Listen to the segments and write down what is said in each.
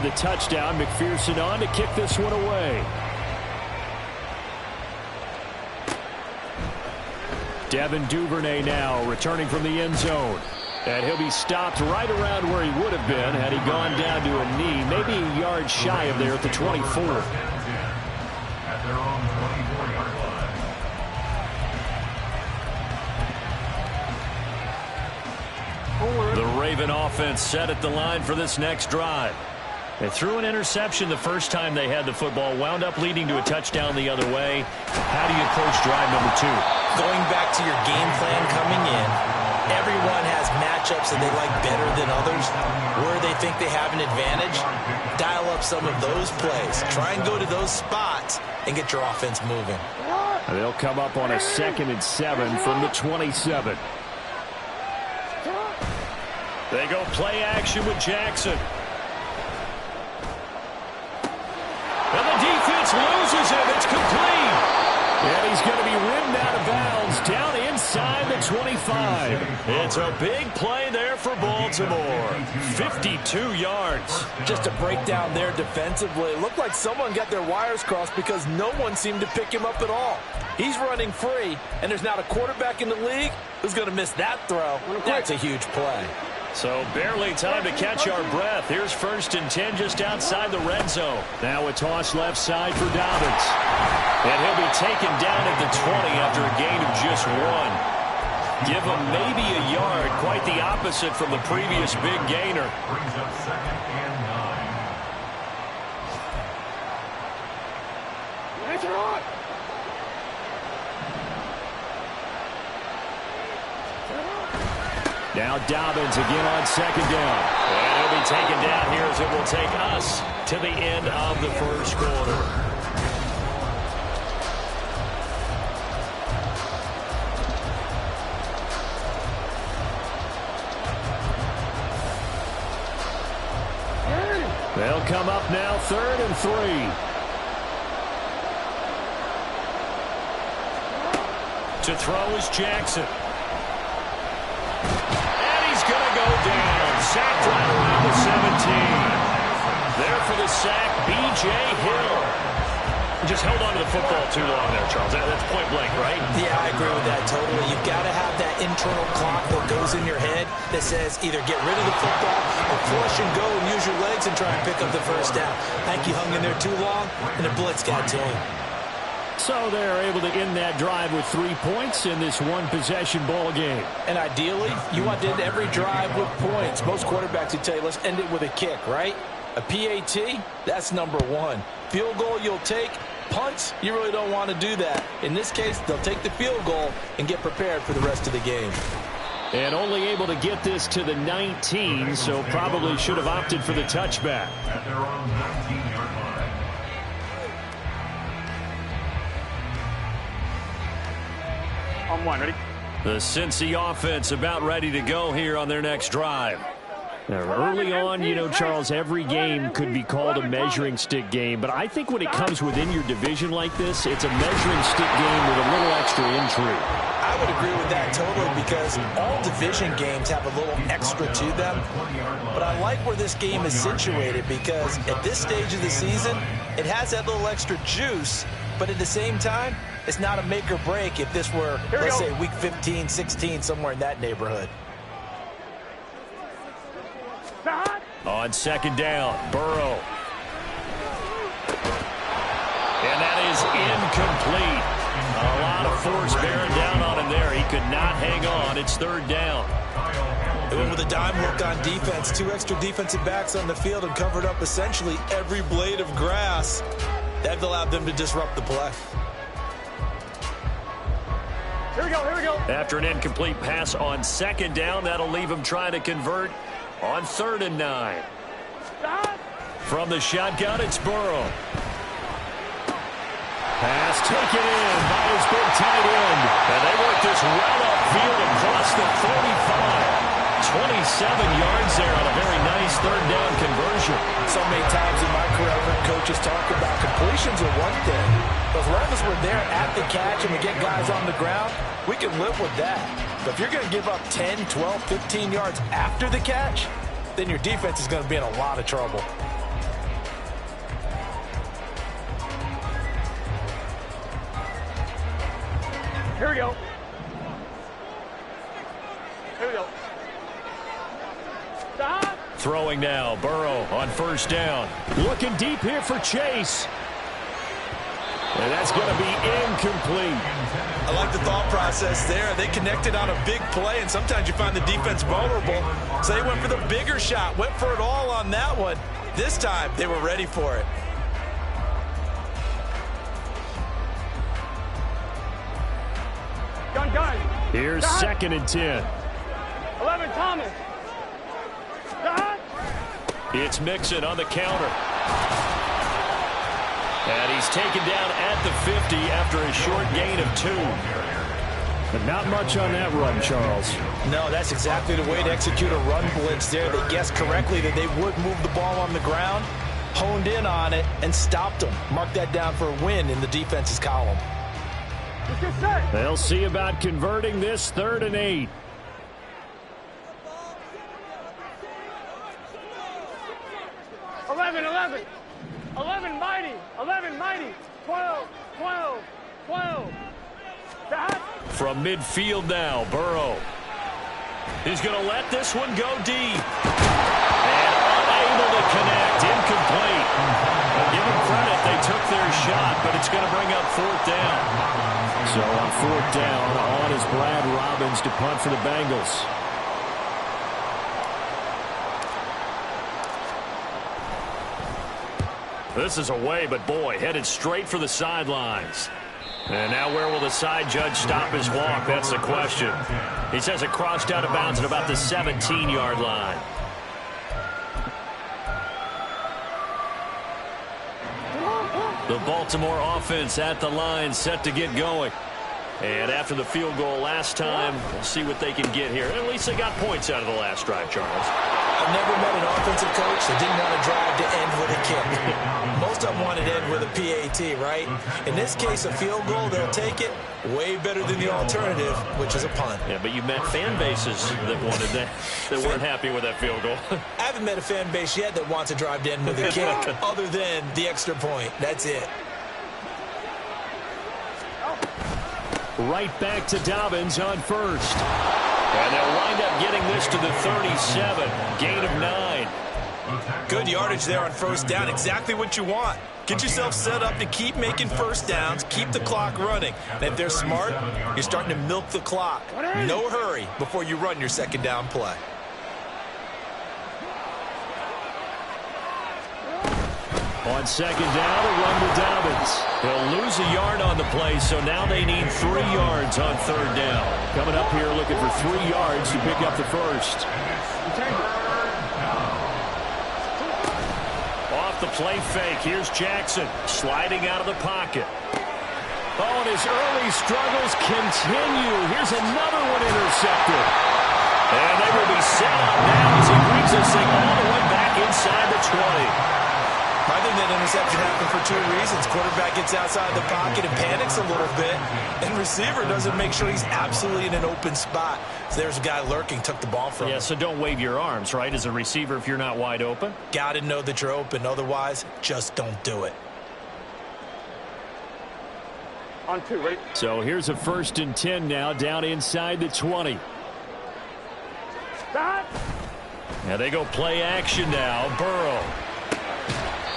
the touchdown. McPherson on to kick this one away. Devin Duvernay now returning from the end zone. And he'll be stopped right around where he would have been had he gone down to a knee, maybe a yard shy of there at the 24. The Raven offense set at the line for this next drive. They threw an interception the first time they had the football, wound up leading to a touchdown the other way. How do you approach drive number 2? Going back to your game plan coming in, everyone has matchups that they like better than others. Where they think they have an advantage, dial up some of those plays. Try and go to those spots and get your offense moving. They'll come up on a 2nd and 7 from the 27. They go play action with Jackson. And the defense loses him. It's complete. And he's going to be rimmed out of bounds down inside the 25. It's a big play there for Baltimore. 52 yards. Just a breakdown there defensively. It looked like someone got their wires crossed because no one seemed to pick him up at all. He's running free, and there's not a quarterback in the league who's going to miss that throw. That's a huge play. So barely time to catch our breath. Here's 1st and 10 just outside the red zone. Now a toss left side for Dobbins. And he'll be taken down at the 20 after a gain of just 1. Give him maybe a yard. Quite the opposite from the previous big gainer. Brings up 2nd and 9. Answer on. Now Dobbins again on 2nd down. And he'll be taken down here as it will take us to the end of the first quarter. They'll come up now 3rd and 3. To throw is Jackson. Down, sacked right around the 17. There for the sack, B.J. Hill. Just held on to the football too long there, Charles. That's point blank, right? Yeah, I agree with that totally. You've got to have that internal clock that goes in your head that says either get rid of the football or flush and go and use your legs and try and pick up the first down. I think he hung in there too long, and the blitz got to him. So they're able to end that drive with 3 points in this one-possession ball game. And ideally, you want to end every drive with points. Most quarterbacks would tell you, let's end it with a kick, right? A PAT, that's number 1. Field goal you'll take. Punts, you really don't want to do that. In this case, they'll take the field goal and get prepared for the rest of the game. And only able to get this to the 19, so probably should have opted for the touchback. At their own 19-yard line. On 1, ready? The Cincy offense about ready to go here on their next drive. Now, early on, you know, Charles, every game could be called a measuring stick game, but I think when it comes within your division like this, it's a measuring stick game with a little extra intrigue. I would agree with that totally because all division games have a little extra to them. But I like where this game is situated because at this stage of the season, it has that little extra juice, but at the same time, it's not a make or break if this were, let's say, week 15, 16, somewhere in that neighborhood. On 2nd down, Burrow. And that is incomplete. A lot of force bearing down on him there. He could not hang on. It's 3rd down. They went with a dime hook on defense. 2 extra defensive backs on the field and covered up essentially every blade of grass. That allowed them to disrupt the play. Here we go, here we go. After an incomplete pass on 2nd down, that'll leave him trying to convert on 3rd and 9. From the shotgun, it's Burrow. Pass taken in by his big tight end. And they work this well upfield across the 45. 27 yards there on a very nice 3rd down conversion. So many times in my career, I've heard coaches talk about completions are one thing. But as long as we're there at the catch and we get guys on the ground, we can live with that. But if you're going to give up 10, 12, 15 yards after the catch, then your defense is going to be in a lot of trouble. we go. Here we go. Stop. Throwing now, Burrow on first down. Looking deep here for Chase. And that's going to be incomplete. I like the thought process there. They connected on a big play, and sometimes you find the defense vulnerable. So they went for the bigger shot, went for it all on that one. This time, they were ready for it. Gun. Here's Stop. 2nd and 10. 11, Thomas. Stop. It's Mixon on the counter. And he's taken down at the 50 after a short gain of 2. But not much on that run, Charles. No, that's exactly the way to execute a run blitz there. They guessed correctly that they would move the ball on the ground, honed in on it, and stopped them. Mark that down for a win in the defense's column. Let's get set. They'll see about converting this 3rd and 8. Mighty. 12. Stop. From midfield now, Burrow. He's going to let this one go deep. And unable to connect. Incomplete. Well, give them credit. They took their shot, but it's going to bring up 4th down. So on 4th down, on is Brad Robbins to punt for the Bengals. This is away, but boy, headed straight for the sidelines. And now where will the side judge stop his walk? That's the question. He says it crossed out of bounds at about the 17-yard line. The Baltimore offense at the line, set to get going. And after the field goal last time, we'll see what they can get here. At least they got points out of the last drive, Charles. I've never met an offensive coach that didn't want to drive to end with a kick. Most of them wanted to end with a PAT, right? In this case, a field goal, they'll take it. Way better than the alternative, which is a punt. Yeah, but you met fan bases that wanted that, that weren't happy with that field goal. I haven't met a fan base yet that wants to drive to end with a kick other than the extra point. That's it. Right back to Dobbins on first. And they'll wind up getting this to the 37. Gain of 9. Good yardage there on first down. Exactly what you want. Get yourself set up to keep making first downs, keep the clock running. And if they're smart, you're starting to milk the clock. No hurry before you run your second down play. On second down, a run to Dobbins. He'll lose a yard on the play, so now they need 3 yards on third down. Coming up here looking for 3 yards to pick up the first. Off the play fake, here's Jackson sliding out of the pocket. Oh, and his early struggles continue. Here's another one intercepted. And they will be set up now as he brings this thing all the way back inside the 20. I think that interception happened for 2 reasons. Quarterback gets outside the pocket and panics a little bit, and receiver doesn't make sure he's absolutely in an open spot. So there's a guy lurking, took the ball from him. Yeah, so don't wave your arms, right, as a receiver if you're not wide open. Got to know that you're open. Otherwise, just don't do it. On 2, ready? So here's a 1st and 10 now, down inside the 20. Stop. Now they go play action now. Burrow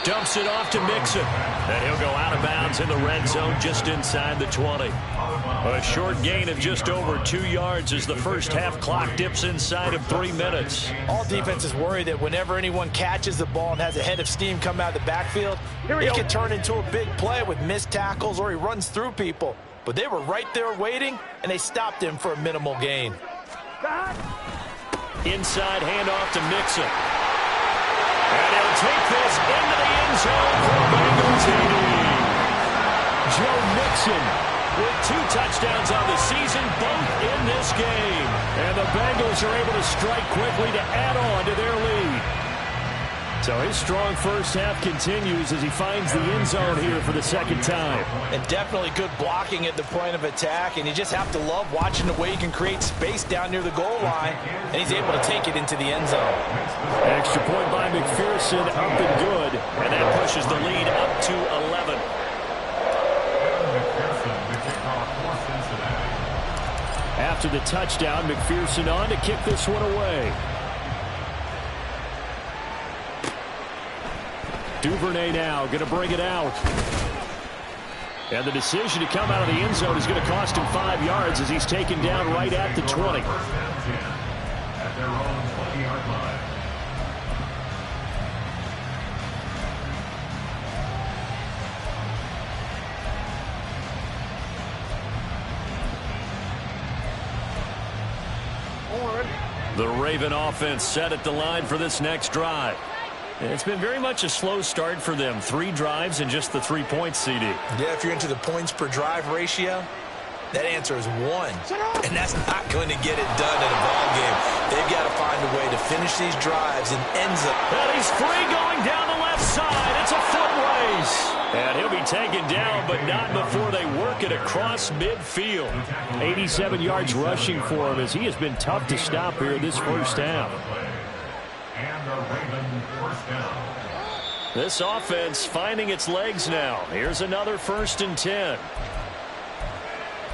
dumps it off to Mixon. And he'll go out of bounds in the red zone just inside the 20. A short gain of just over 2 yards as the first half clock dips inside of 3 minutes. All defenses worry that whenever anyone catches the ball and has a head of steam come out of the backfield, it can turn into a big play with missed tackles or he runs through people. But they were right there waiting, and they stopped him for a minimal gain. Stop. Inside handoff to Mixon. And he'll take this into the end zone for a Bengals TD. Joe Mixon with 2 touchdowns on the season, both in this game. And the Bengals are able to strike quickly to add on to their lead. So his strong first half continues as he finds the end zone here for the 2nd time. And definitely good blocking at the point of attack, and you just have to love watching the way he can create space down near the goal line, and he's able to take it into the end zone. Extra point by McPherson, up and good, and that pushes the lead up to 11. after the touchdown. McPherson on to kick this one away. Duvernay now going to bring it out. And the decision to come out of the end zone is going to cost him 5 yards as he's taken down right at the 20. At their own 20-yard line. The Raven offense set at the line for this next drive. It's been very much a slow start for them. 3 drives and just the 3 points, CD. Yeah, if you're into the points per drive ratio, that answer is 1. And that's not going to get it done in a ball game. They've got to find a way to finish these drives and ends up. And he's free going down the left side. It's a foot race. And he'll be taken down, but not before they work it across midfield. 87 yards rushing for him as he has been tough to stop here this first half. And the Ravens first down. This offense finding its legs now. Here's another 1st and 10.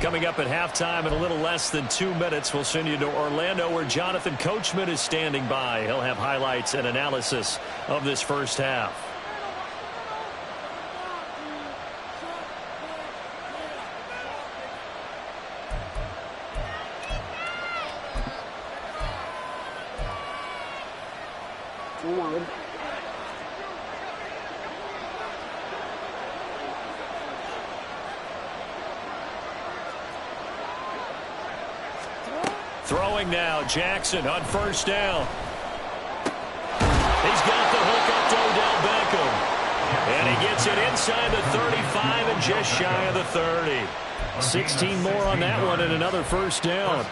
Coming up at halftime in a little less than 2 minutes, we'll send you to Orlando where Jonathan Coachman is standing by. He'll have highlights and analysis of this first half. Throwing now, Jackson on 1st down. He's got the hook up to Odell Beckham. And he gets it inside the 35 and just shy of the 30. 16 more on that one and another 1st down.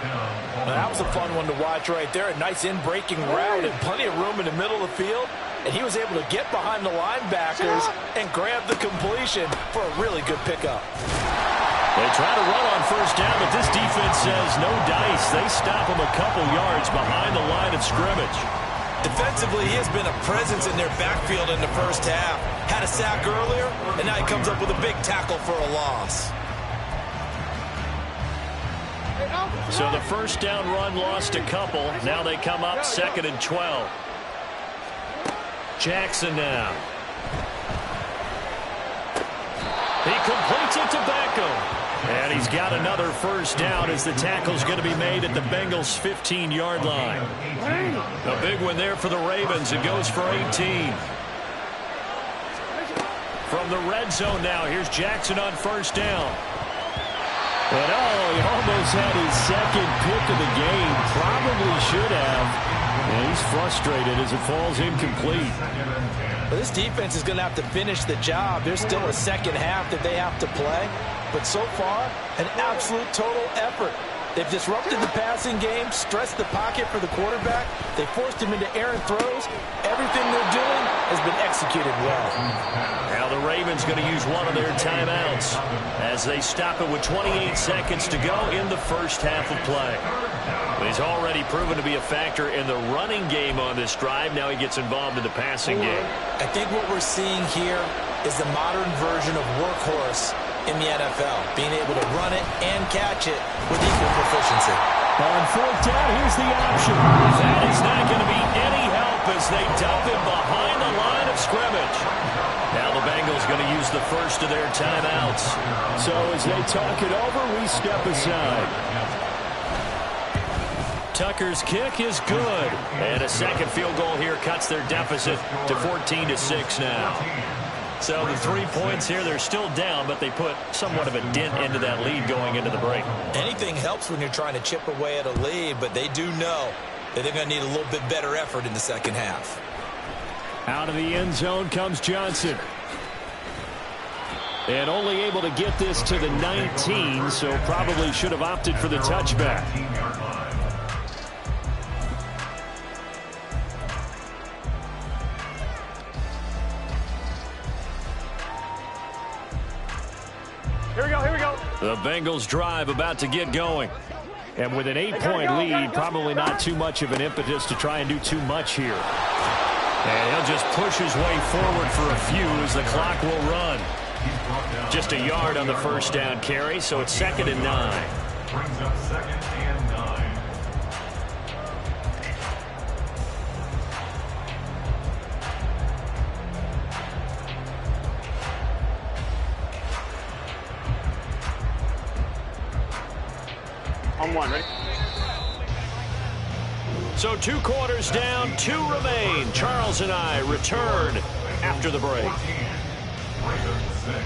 That was a fun one to watch right there. A nice in-breaking route and plenty of room in the middle of the field. And he was able to get behind the linebackers and grab the completion for a really good pickup. They try to run on 1st down, but this defense says no dice. They stop him a couple yards behind the line of scrimmage. Defensively, he has been a presence in their backfield in the first half. Had a sack earlier, and now he comes up with a big tackle for a loss. So the 1st down run lost a couple. Now they come up 2nd and 12. Jackson now. He completes it to Beckham. And he's got another 1st down as the tackle's going to be made at the Bengals' 15-yard line. A big one there for the Ravens. It goes for 18. From the red zone now, here's Jackson on 1st down. And he almost had his 2nd pick of the game. Probably should have. And he's frustrated as it falls incomplete. Well, this defense is going to have to finish the job. There's still a second half that they have to play. But so far, an absolute total effort. They've disrupted the passing game, stressed the pocket for the quarterback. They forced him into errant throws. Everything they're doing has been executed well. Now the Ravens going to use one of their timeouts as they stop it with 28 seconds to go in the first half of play. He's already proven to be a factor in the running game on this drive. Now he gets involved in the passing game. I think what we're seeing here is the modern version of workhorse in the NFL, being able to run it and catch it with equal proficiency. On 4th down, here's the option. That is not going to be any help as they dump him behind the line of scrimmage. Now the Bengals going to use the first of their timeouts. So as they talk it over, we step aside. Tucker's kick is good. And a 2nd field goal here cuts their deficit to 14-6 now. So the 3 points here, they're still down, but they put somewhat of a dent into that lead going into the break. Anything helps when you're trying to chip away at a lead, but they do know that they're going to need a little bit better effort in the second half. Out of the end zone comes Johnson. And only able to get this to the 19, so probably should have opted for the touchback. Here we go. The Bengals drive about to get going. And with an 8-point lead, probably not too much of an impetus to try and do too much here. And he'll just push his way forward for a few as the clock will run. Just a yard on the 1st down carry, so it's 2nd and 9. brings up 2nd and 9. On one, ready? So 2 quarters down, 2 remain. Charles and I return after the break. 14, Ravens 6.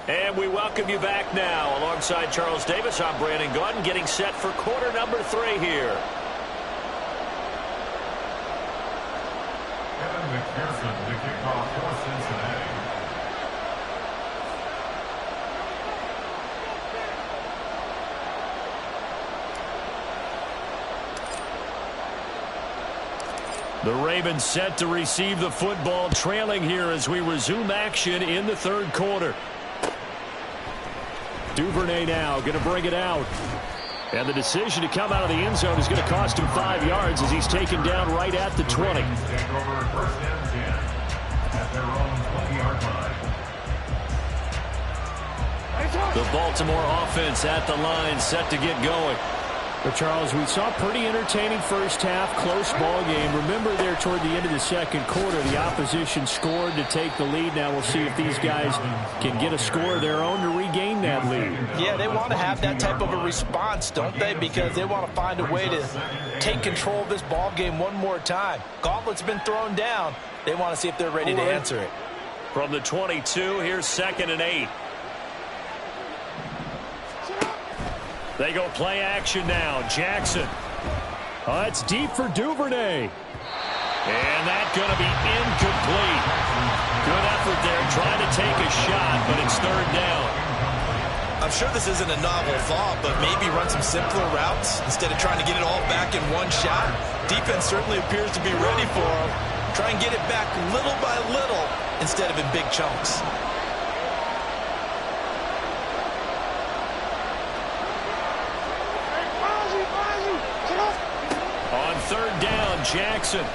And we welcome you back now. Alongside Charles Davis, I'm Brandon Gaudin, getting set for quarter number 3 here. Kevin McPherson to kick off for Cincinnati. The Ravens set to receive the football, trailing here as we resume action in the 3rd quarter. Duvernay now going to bring it out. And the decision to come out of the end zone is going to cost him 5 yards as he's taken down right at the 20. Take over 1st and 10 at their own 20-yard line. The Baltimore offense at the line, set to get going. But, Charles, we saw pretty entertaining first half, close ball game. Remember there toward the end of the 2nd quarter, the opposition scored to take the lead. Now we'll see if these guys can get a score of their own to regain that lead. Yeah, they want to have that type of a response, don't they? Because they want to find a way to take control of this ball game one more time. Gauntlet's been thrown down. They want to see if they're ready to answer it. From the 22, here's 2nd and 8. They go play action now. Jackson. Oh, it's deep for Duvernay. And that's going to be incomplete. Good effort there trying to take a shot, but it's 3rd down. I'm sure this isn't a novel thought, but maybe run some simpler routes instead of trying to get it all back in one shot. Defense certainly appears to be ready for him. Try and get it back little by little instead of in big chunks. On 3rd down, Jackson.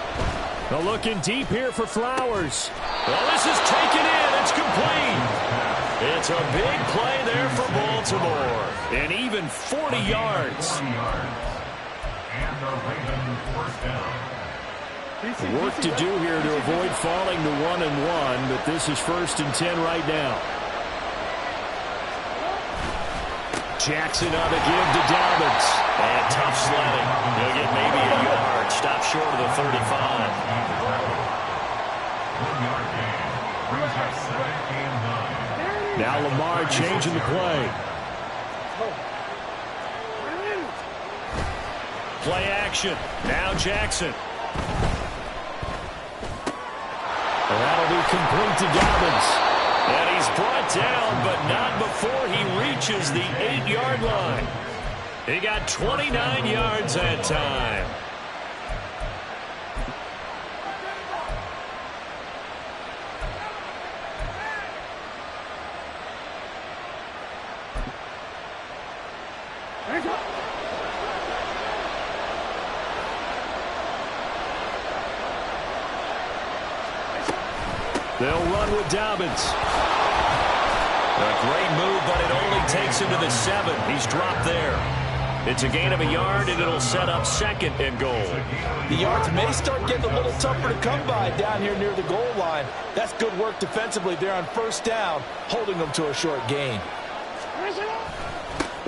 They're looking deep here for Flowers. Well, this is taken in. It's complete. It's a big play there for Baltimore. And even 40 yards. 40 yards. And the Ravens 1st down. Work to do here to avoid falling to 1-1, but this is 1st and 10 right now. Jackson on the give to Dobbins. And tough sledding. He'll get maybe a yard. Stop short of the 35. 1-yard gain. Brings up 2nd and 9. Now Lamar changing the play. Play action. Now Jackson. And that'll be complete to Dobbins. And he's brought down, but not before he reaches the 8-yard line. He got 29 yards that time. They'll run with Dobbins. A great move, but it only takes him to the 7. He's dropped there. It's a gain of a yard, and it'll set up 2nd and goal. The yards may start getting a little tougher to come by down here near the goal line. That's good work defensively there on 1st down, holding them to a short gain.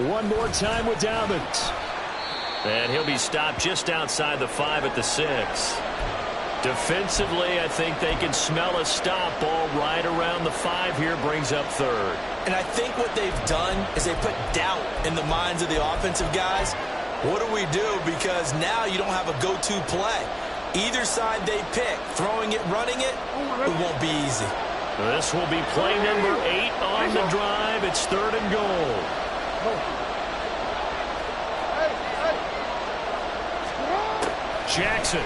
One more time with Dobbins. And he'll be stopped just outside the 5 at the 6. Defensively, I think they can smell a stop. Ball right around the 5 here, brings up 3rd. And I think what they've done is they put doubt in the minds of the offensive guys. What do we do? Because now you don't have a go-to play. Either side they pick, throwing it, running it, it won't be easy. This will be play number 8 on the drive. It's 3rd and goal. Jackson.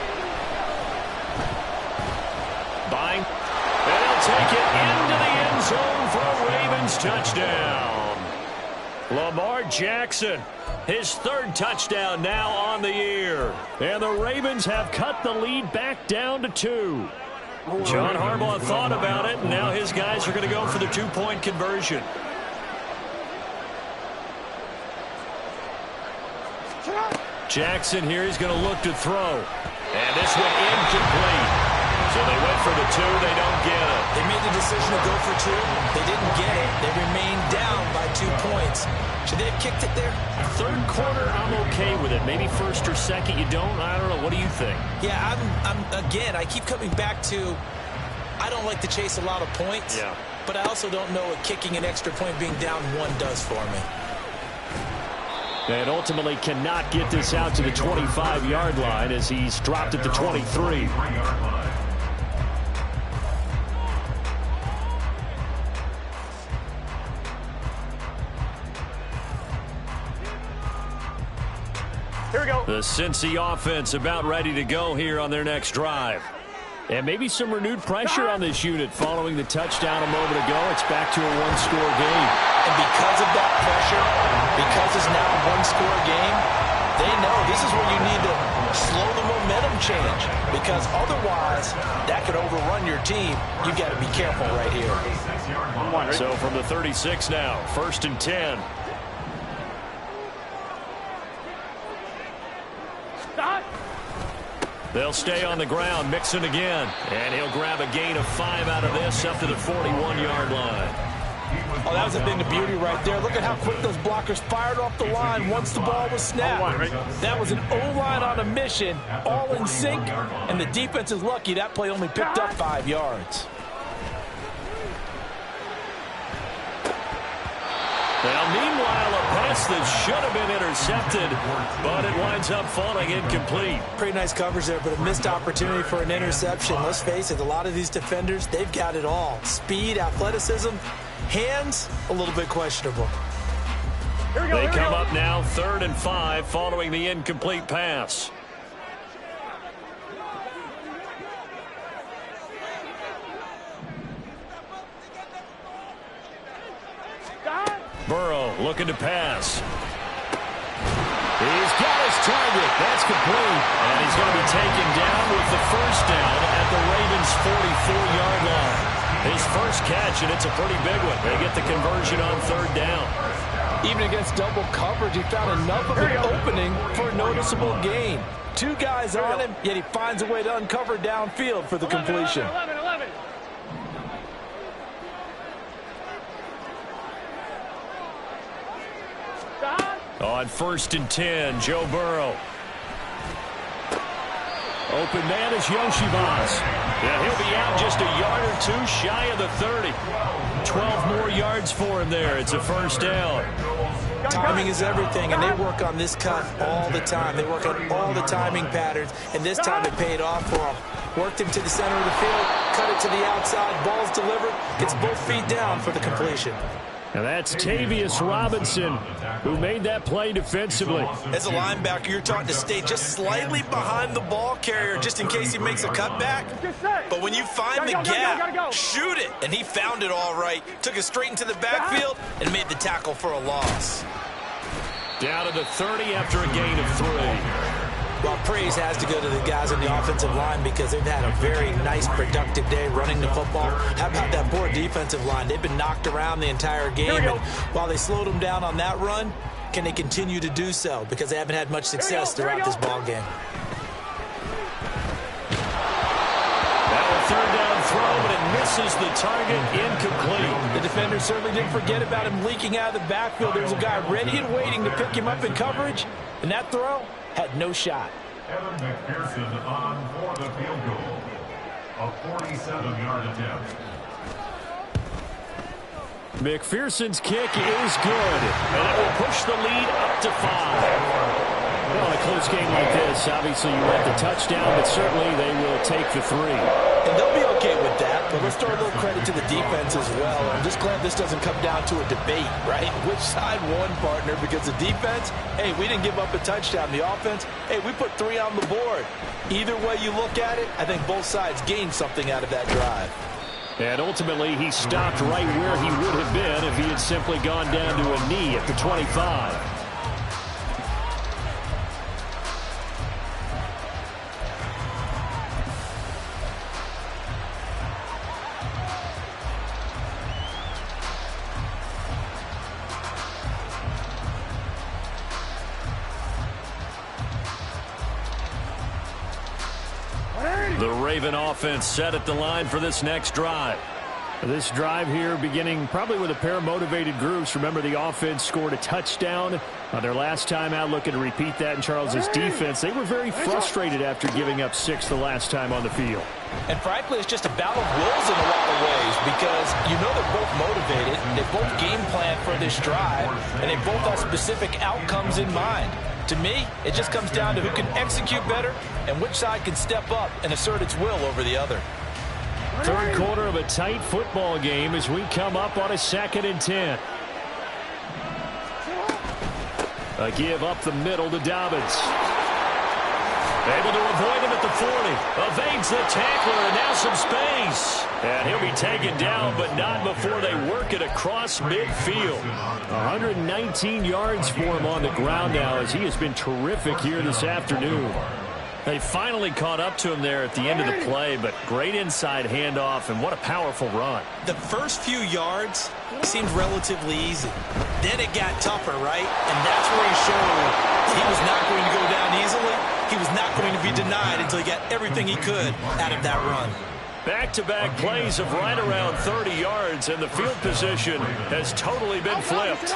Buying. And he'll take it into the end zone for a Ravens touchdown. Lamar Jackson, his third touchdown now on the year. And the Ravens have cut the lead back down to 2. John Harbaugh thought about it, and now his guys are going to go for the 2-point conversion. Jackson here is going to look to throw. And this one incomplete. So they went for the 2. They don't get it. They made the decision to go for 2. They didn't get it. They remained down by 2 points. Should they have kicked it there? Third quarter, I'm okay with it. Maybe first or second, you don't. I don't know. What do you think? Yeah, again, I keep coming back to I don't like to chase a lot of points. Yeah. But I also don't know what kicking an extra point being down 1 does for me. And ultimately cannot get this out to the 25-yard line as he's dropped at the 23. Here we go. The Cincy offense about ready to go here on their next drive. And maybe some renewed pressure on this unit following the touchdown a moment ago. It's back to a 1-score game. And because of that pressure, because it's now a 1-score game, they know this is where you need to slow the momentum change. Because otherwise, that could overrun your team. You've got to be careful right here. So from the 36 now, 1st and 10. They'll stay on the ground, Mixon again. And he'll grab a gain of 5 out of this up to the 41-yard line. Oh, that was a thing of beauty right there. Look at how quick those blockers fired off the line once the ball was snapped. That was an O-line on a mission, all in sync, and the defense is lucky that play only picked up 5 yards. Now, meanwhile, a pass that should have been intercepted, but it winds up falling incomplete. Pretty nice coverage there, but a missed opportunity for an interception. Let's face it, a lot of these defenders, they've got it all. Speed, athleticism, hands, a little bit questionable. They come up now 3rd and 5 following the incomplete pass. Burrow looking to pass. He's got his target. That's complete. And he's going to be taken down with the first down at the Ravens' 44-yard line. His first catch, and it's a pretty big one. They get the conversion on 3rd down. Even against double coverage, he found enough of an opening for a noticeable gain. 2 guys on him, yet he finds a way to uncover downfield for the completion. 11. On 1st and 10, Joe Burrow. Open man is Yoshibas. Yeah, he'll be out just a yard or 2 shy of the 30. 12 more yards for him there. It's a first down. Timing is everything, and they work on this cut all the time. They work on all the timing patterns, and this time it paid off for them. Worked him to the center of the field, cut it to the outside, ball's delivered, gets both feet down for the completion. And that's Tavius Robinson, who made that play defensively. As a linebacker, you're taught to stay just slightly behind the ball carrier just in case he makes a cutback. But when you find the gap, shoot it. And he found it all right. Took it straight into the backfield and made the tackle for a loss. Down to the 30 after a gain of 3. Well, praise has to go to the guys on the offensive line because they've had a very nice, productive day running the football. How about that poor defensive line? They've been knocked around the entire game. And while they slowed them down on that run, can they continue to do so? Because they haven't had much success throughout this ball game. That was 3rd down throw, but it misses the target, incomplete. The defender certainly didn't forget about him leaking out of the backfield. There was a guy ready and waiting to pick him up in coverage, and that throw had no shot. Evan McPherson on for the field goal. A 47-yard attempt. McPherson's kick is good, and it will push the lead up to 5. Well, in a close game like this, obviously you want the touchdown, but certainly they will take the 3. And they'll be okay with that, but let's throw a little credit to the defense as well. I'm just glad this doesn't come down to a debate, right? Which side won, partner? Because the defense, hey, we didn't give up a touchdown. The offense, hey, we put 3 on the board. Either way you look at it, I think both sides gained something out of that drive. And ultimately, he stopped right where he would have been if he had simply gone down to a knee at the 25. The Raven offense set at the line for this next drive. This drive here beginning probably with a pair of motivated groups. Remember, the offense scored a touchdown on their last time out, looking to repeat that in Charles's defense. They were very frustrated after giving up 6 the last time on the field. And frankly, it's just a battle of wills in a lot of ways because you know they're both motivated. They both game plan for this drive, and they both have specific outcomes in mind. To me, it just comes down to who can execute better and which side can step up and assert its will over the other. Third quarter of a tight football game as we come up on a 2nd and 10. A give up the middle to Dobbins. Able to avoid him at the 40. Evades the tackler, and now some space. And he'll be taken down, but not before they work it across midfield. 119 yards for him on the ground now as he has been terrific here this afternoon. They finally caught up to him there at the end of the play, but great inside handoff, and what a powerful run. The first few yards seemed relatively easy. Then it got tougher, right? And that's where he showed he was not going to go down easily. He was not going to be denied until he got everything he could out of that run. Back-to-back plays of right around 30 yards, and the field position has totally been flipped.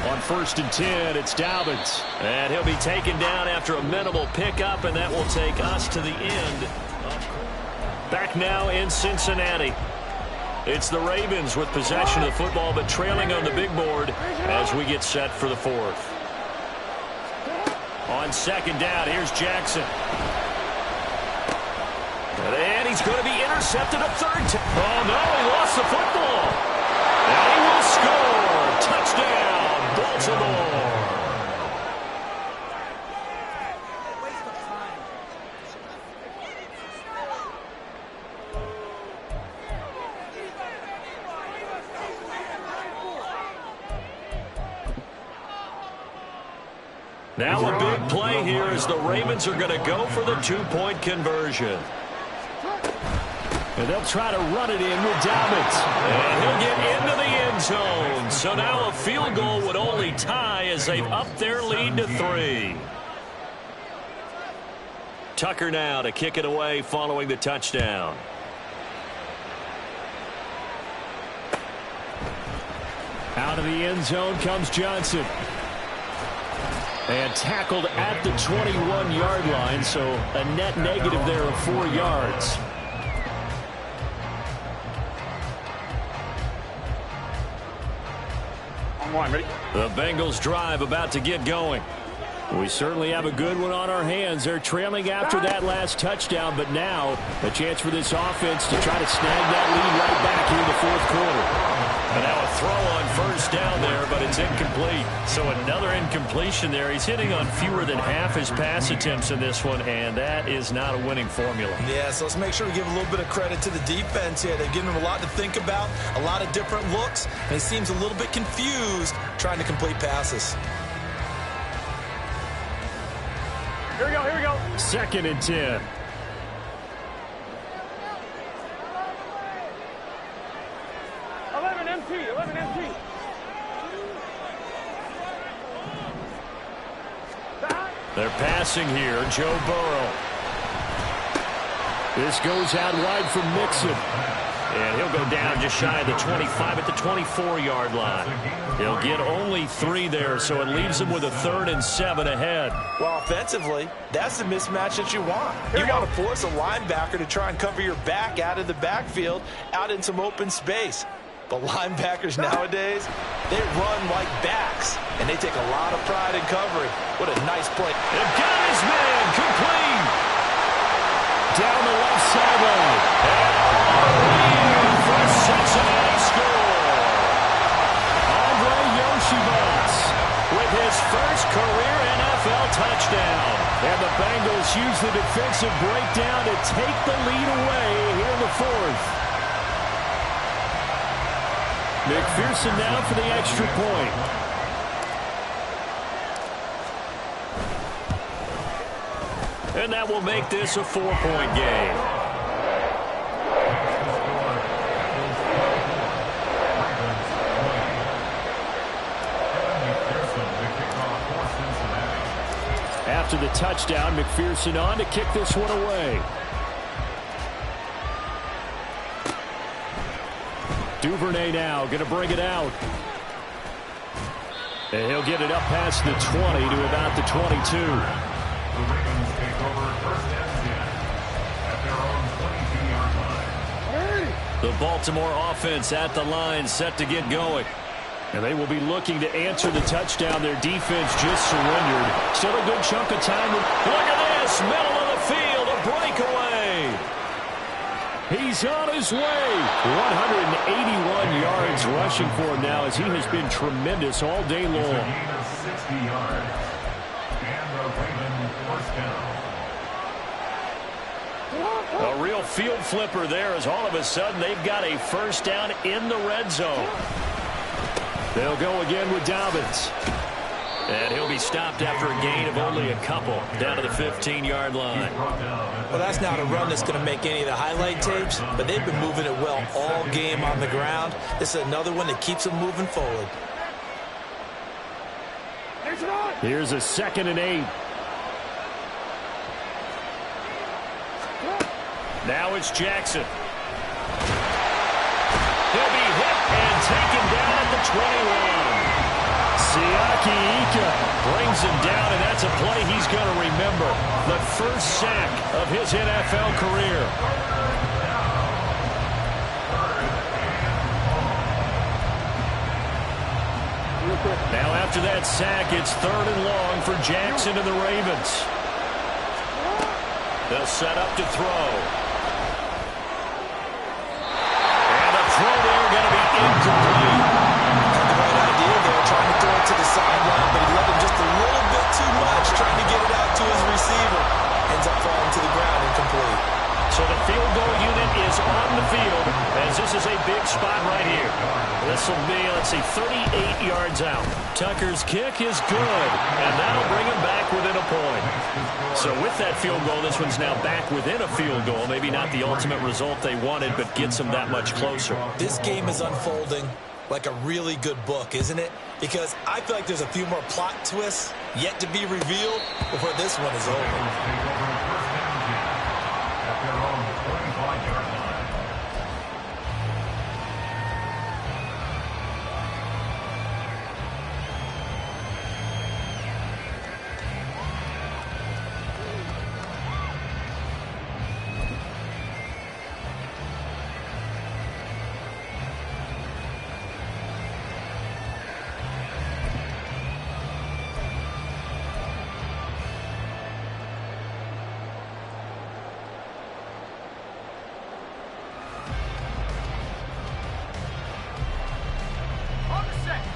On 1st and 10, it's Dobbins. And he'll be taken down after a minimal pickup, and that will take us to the end. Back now in Cincinnati. It's the Ravens with possession of the football, but trailing on the big board as we get set for the 4th. On 2nd down, here's Jackson. And he's going to be intercepted a 3rd time. Oh, no, he lost the football. And he will score. Touchdown, Baltimore. Now a big play here as the Ravens are going to go for the 2-point conversion. And they'll try to run it in with Dobbins. And he'll get into the end zone. So now a field goal would only tie as they've upped their lead to 3. Tucker now to kick it away following the touchdown. Out of the end zone comes Johnson. And tackled at the 21-yard line, so a net negative there of 4 yards. The Bengals drive about to get going. We certainly have a good one on our hands. They're trailing after that last touchdown, but now a chance for this offense to try to snag that lead right back here in the 4th quarter. And now a throw on 1st down there, but it's incomplete. So another incompletion there. He's hitting on fewer than half his pass attempts in this one, and that is not a winning formula. Yeah, so let's make sure we give a little bit of credit to the defense here. They've given him a lot to think about, a lot of different looks, and he seems a little bit confused trying to complete passes. Here we go, here we go. 2nd and 10. They're passing here, Joe Burrow. This goes out wide for Mixon. And he'll go down just shy of the 25 at the 24-yard line. He'll get only 3 there, so it leaves him with a 3rd and 7 ahead. Well, offensively, that's the mismatch that you want. You want to force a linebacker to try and cover your back out of the backfield, out in some open space. But linebackers nowadays, they run like backs, and they take a lot of pride in covering. What a nice play. And got his man complete. Down the left sideline. And for a Cincinnati score. Andre Yoshibas with his first career NFL touchdown. And the Bengals use the defensive breakdown to take the lead away here in the fourth. McPherson now for the extra point. And that will make this a 4-point game. After the touchdown, McPherson on to kick this one away. Duvernay now going to bring it out. And he'll get it up past the 20 to about the 22. The Ravens take over first and 10 at their own 22-yard line. The Baltimore offense at the line, set to get going. And they will be looking to answer the touchdown. Their defense just surrendered. Still a good chunk of time. Look at this, middle of the field, a breakaway. He's on his way. 181 yards rushing for him now as he has been tremendous all day long. It's a gain of 60 yards. And the Ravens first down. A real field flipper there as all of a sudden they've got a first down in the red zone. They'll go again with Dobbins. And he'll be stopped after a gain of only a couple down to the 15-yard line. Well, that's not a run that's going to make any of the highlight tapes, but they've been moving it well all game on the ground. This is another one that keeps them moving forward. Here's a 2nd and 8. Now it's Jackson. He'll be hit and taken down at the 21. Siaki Ika brings him down, and that's a play he's going to remember. The first sack of his NFL career. Now after that sack, it's 3rd and long for Jackson and the Ravens. They'll set up to throw. And the throw there going to be incomplete. The right idea there, trying to throw it to the sideline, but he let him just a little bit too much, trying to get it out to his receiver. Ends up falling to the ground, incomplete. So the field goal unit is on the field as this is a big spot right here. This will be, let's see, 38 yards out. Tucker's kick is good, and that'll bring him back within a point. So with that field goal, this one's now back within a field goal. Maybe not the ultimate result they wanted, but gets them that much closer. This game is unfolding like a really good book, isn't it? Because I feel like there's a few more plot twists yet to be revealed before this one is over.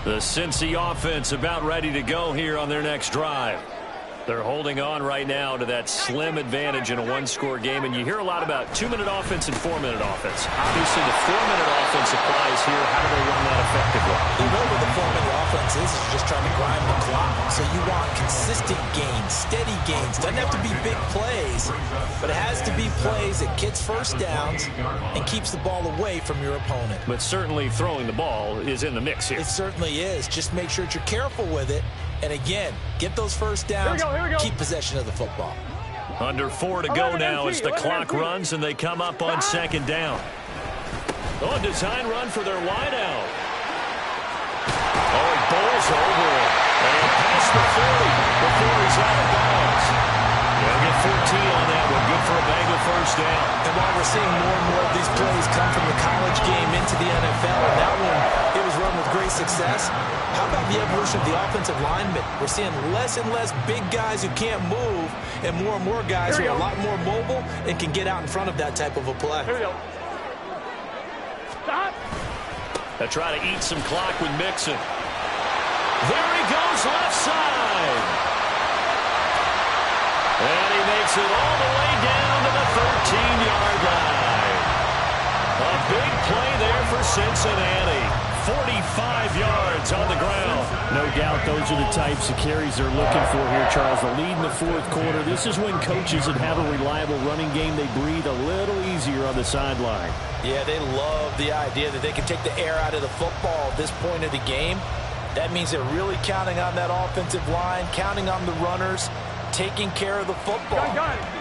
The Cincy offense about ready to go here on their next drive. They're holding on right now to that slim advantage in a one-score game, and you hear a lot about 2-minute offense and 4-minute offense. Obviously, the 4-minute offense applies here. How do they run that effectively? You know what the 4-minute offense is just trying to grind the clock. So you want consistent gains, steady gains. Doesn't have to be big plays, but it has to be plays that gets first downs and keeps the ball away from your opponent. But certainly throwing the ball is in the mix here. It certainly is. Just make sure that you're careful with it. And again, get those first downs, Here we go. Keep possession of the football. Under 4 to go now as the clock runs and they come up on 2nd down. Oh, a design run for their wideout. Oh, he bowls over it. And he'll pass the 40 before he's out of bounds. They'll get 14 on that one. Good for a Bengal first down. And while we're seeing more and more of these plays come from the college game into the NFL, that one success? How about the evolution of the offensive linemen? We're seeing less and less big guys who can't move and more guys who are a lot more mobile and can get out in front of that type of a play. Here we go. Stop. They'll try to eat some clock with Mixon. There he goes, left side. And he makes it all the way down to the 13-yard line. A big play there for Cincinnati. 45 yards on the ground. No doubt those are the types of carries they're looking for here, Charles. The lead in the fourth quarter. This is when coaches that have a reliable running game, they breathe a little easier on the sideline. Yeah, they love the idea that they can take the air out of the football at this point of the game. That means they're really counting on that offensive line, counting on the runners, taking care of the football.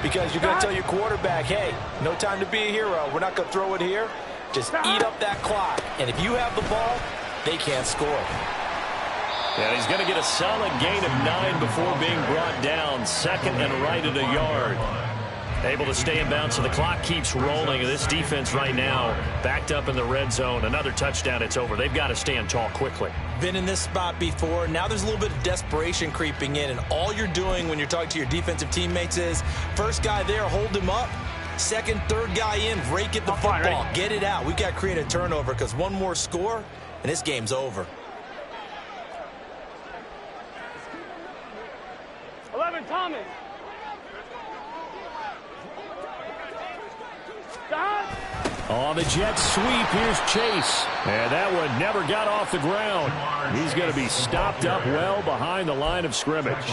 Because you're going to tell your quarterback, hey, no time to be a hero. We're not going to throw it here. Just eat up that clock. And if you have the ball, they can't score. And he's going to get a solid gain of 9 before being brought down. Second and right at a yard. Able to stay in bounds, so the clock keeps rolling. And this defense right now backed up in the red zone. Another touchdown, it's over. They've got to stand tall quickly. Been in this spot before. Now there's a little bit of desperation creeping in. And all you're doing when you're talking to your defensive teammates is, first guy there, hold him up. Second, third guy in, rake at the football. Get it out. We've got to create a turnover because one more score, and this game's over. 11, Thomas. Stop. On the jet sweep, here's Chase. And that one never got off the ground. He's going to be stopped up well behind the line of scrimmage.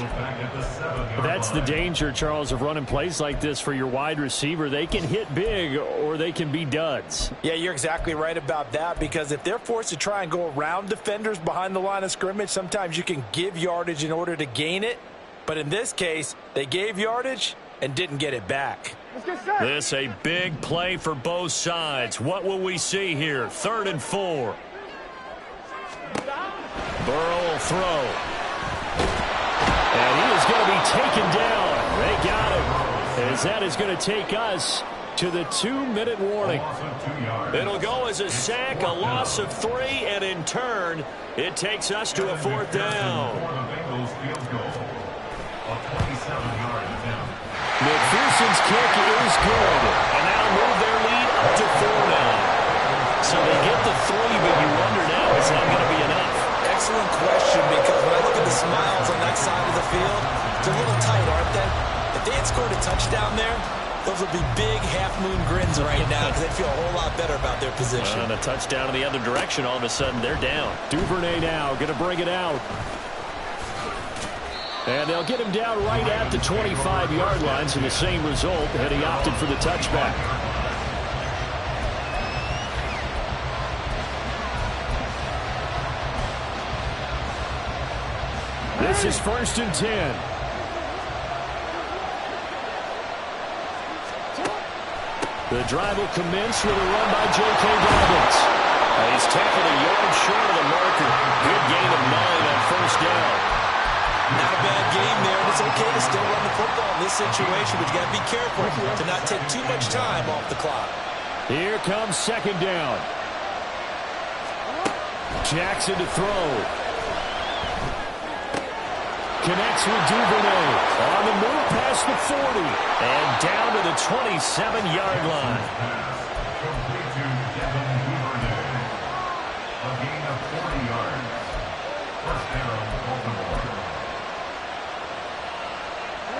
That's the danger, Charles, of running plays like this for your wide receiver. They can hit big or they can be duds. Yeah, you're exactly right about that, because if they're forced to try and go around defenders behind the line of scrimmage, sometimes you can give yardage in order to gain it. But in this case, they gave yardage and didn't get it back. This a big play for both sides. What will we see here? 3rd and 4. Burrow will throw. And he is going to be taken down. They got him. As that is going to take us to the 2-minute warning. It'll go as a sack, a loss of 3, and in turn, it takes us to a 4th down. McPherson's kick is good. And that'll move their lead up to 4 now. So they get the 3, but you wonder now, is that going to be enough? Excellent question, because when I look at the smiles on that side of the field, they're a little tight, aren't they? If they had scored a touchdown there, those would be big half-moon grins right now because they'd feel a whole lot better about their position. And a touchdown in the other direction, all of a sudden they're down. Duvernay now going to bring it out. And they'll get him down right at the 25-yard line, so the same result, and he opted for the touchback. This is 1st and 10. The drive will commence with a run by J.K. Dobbins. He's tackled a yard short of the marker. Good gain of 9 on 1st down. Not a bad game there. It's okay to still run the football in this situation, but you got to be careful to not take too much time off the clock. Here comes 2nd down. Jackson to throw. Connects with Duvernay. On the move past the 40. And down to the 27-yard line. A gain of 40 yards. 1st down, Baltimore.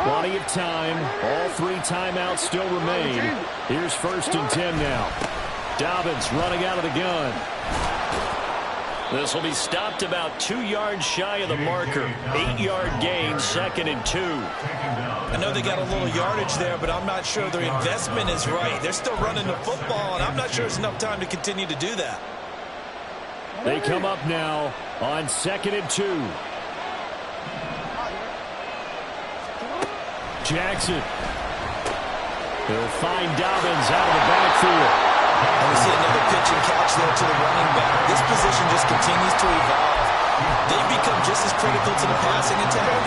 Plenty of time. All 3 timeouts still remain. Here's 1st and 10 now. Dobbins running out of the gun. This will be stopped about 2 yards shy of the marker. 8-yard gain, 2nd and 2. I know they got a little yardage there, but I'm not sure their investment is right. They're still running the football, and I'm not sure it's enough time to continue to do that. They come up now on 2nd and 2. Jackson. He'll find Dobbins out of the backfield. And we see another pitch and catch there to the running back. This position just continues to evolve. They've become just as critical to the passing attack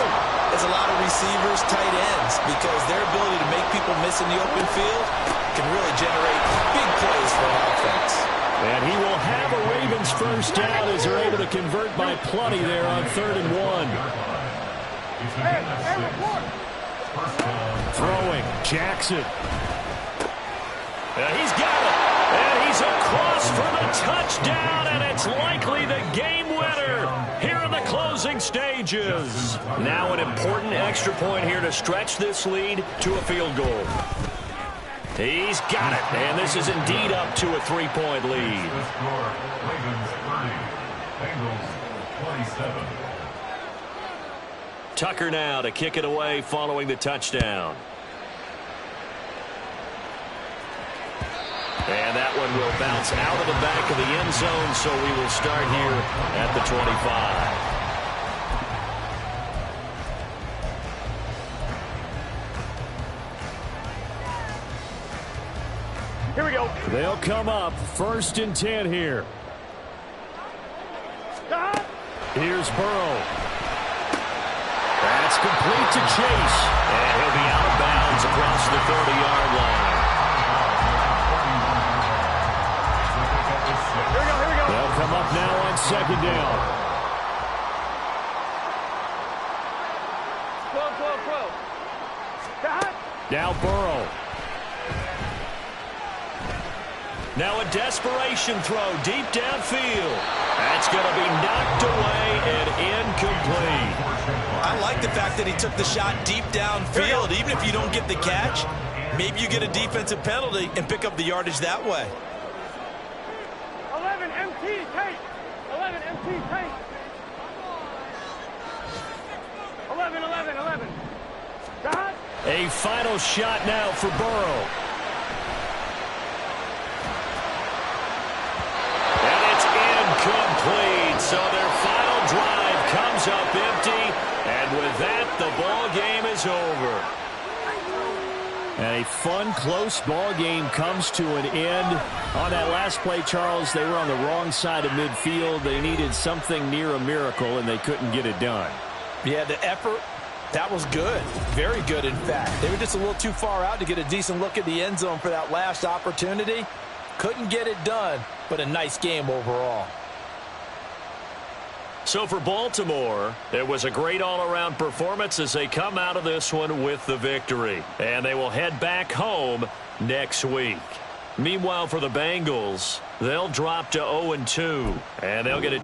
as a lot of receivers, tight ends, because their ability to make people miss in the open field can really generate big plays for an offense. And he will have a Ravens first down as they're able to convert by plenty there on 3rd and 1. Throwing, Jackson. He's got it. And he's across for the touchdown, and it's likely the game winner here in the closing stages. Now an important extra point here to stretch this lead to a field goal. He's got it, and this is indeed up to a 3-point lead. Ravens 30, Bengals 27. Tucker now to kick it away following the touchdown. And that one will bounce out of the back of the end zone, so we will start here at the 25. Here we go. They'll come up 1st and 10 here. Here's Burrow. That's complete to Chase. And he'll be out of bounds across the 30-yard line. Here we go. They'll come up now on 2nd down. Throw. Now Burrow. Now a desperation throw deep downfield. That's going to be knocked away and incomplete. I like the fact that he took the shot deep downfield. Even if you don't get the catch, maybe you get a defensive penalty and pick up the yardage that way. 11 MT tape. 11 MT tape. 11. A final shot now for Burrow. Complete. So their final drive comes up empty, and with that, the ball game is over. And a fun, close ball game comes to an end. On that last play, Charles, they were on the wrong side of midfield. They needed something near a miracle, and they couldn't get it done. Yeah, the effort, that was good. Very good, in fact. They were just a little too far out to get a decent look at the end zone for that last opportunity. Couldn't get it done, but a nice game overall. So for Baltimore, it was a great all-around performance as they come out of this one with the victory. And they will head back home next week. Meanwhile, for the Bengals, they'll drop to 0-2, and they'll get a